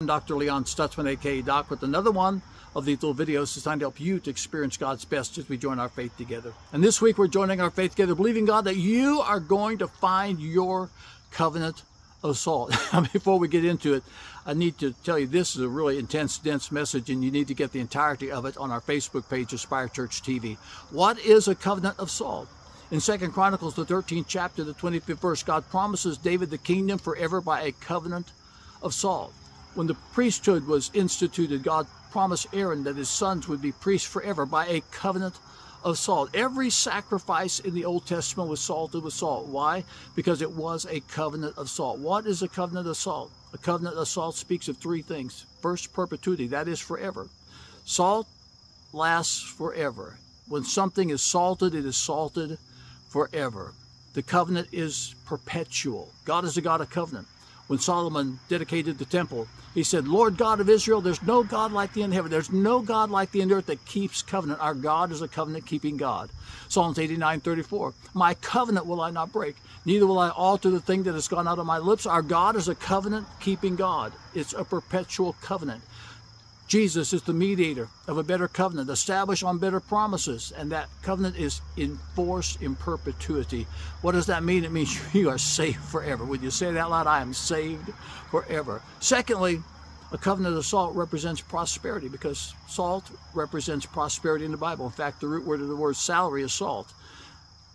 I'm Dr. Leon Stutzman, aka Doc, with another one of these little videos designed to help you to experience God's best as we join our faith together. And this week we're joining our faith together, believing God that you are going to find your covenant of salt. Before we get into it, I need to tell you this is a really intense, dense message, and you need to get the entirety of it on our Facebook page, Aspire Church TV. What is a covenant of salt? In 2 Chronicles, the 13th chapter, the 25th verse, God promises David the kingdom forever by a covenant of salt. When the priesthood was instituted, God promised Aaron that his sons would be priests forever by a covenant of salt. Every sacrifice in the Old Testament was salted with salt. Why? Because it was a covenant of salt. What is a covenant of salt? A covenant of salt speaks of three things. First, perpetuity, that is forever. Salt lasts forever. When something is salted, it is salted forever. The covenant is perpetual. God is a God of covenant. When Solomon dedicated the temple, he said, Lord God of Israel, there's no God like thee in heaven. There's no God like thee in earth that keeps covenant. Our God is a covenant-keeping God. Psalms 89:34, my covenant will I not break, neither will I alter the thing that has gone out of my lips. Our God is a covenant-keeping God. It's a perpetual covenant. Jesus is the mediator of a better covenant, established on better promises, and that covenant is enforced in perpetuity. What does that mean? It means you are saved forever. Would you say it out loud? I am saved forever. Secondly, a covenant of salt represents prosperity, because salt represents prosperity in the Bible. In fact, the root word of the word salary is salt.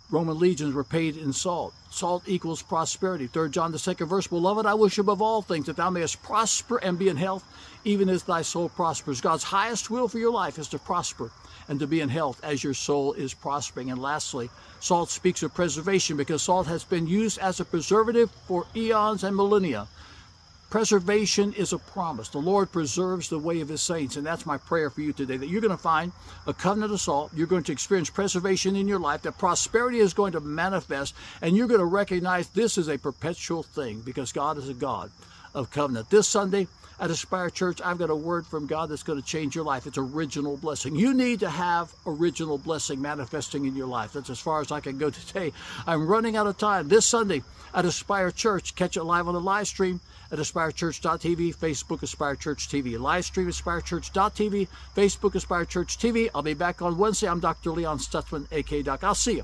Roman legions were paid in salt. Salt equals prosperity. 3 John the 2nd verse, beloved, I wish above all things that thou mayest prosper and be in health, even as thy soul prospers. God's highest will for your life is to prosper and to be in health as your soul is prospering. And lastly, salt speaks of preservation, because salt has been used as a preservative for eons and millennia. Preservation is a promise. The Lord preserves the way of his saints, and that's my prayer for you today, that you're going to find a covenant of salt. You're going to experience preservation in your life, that prosperity is going to manifest, and you're going to recognize this is a perpetual thing, because God is a God of covenant. This Sunday at Aspire Church, I've got a word from God that's going to change your life. It's original blessing. You need to have original blessing manifesting in your life. That's as far as I can go today. I'm running out of time. This Sunday at Aspire Church, catch it live on the live stream at AspireChurch.tv, Facebook Aspire Church TV. Live stream AspireChurch.tv, Facebook Aspire Church TV. I'll be back on Wednesday. I'm Dr. Leon Stutzman, aka Doc. I'll see you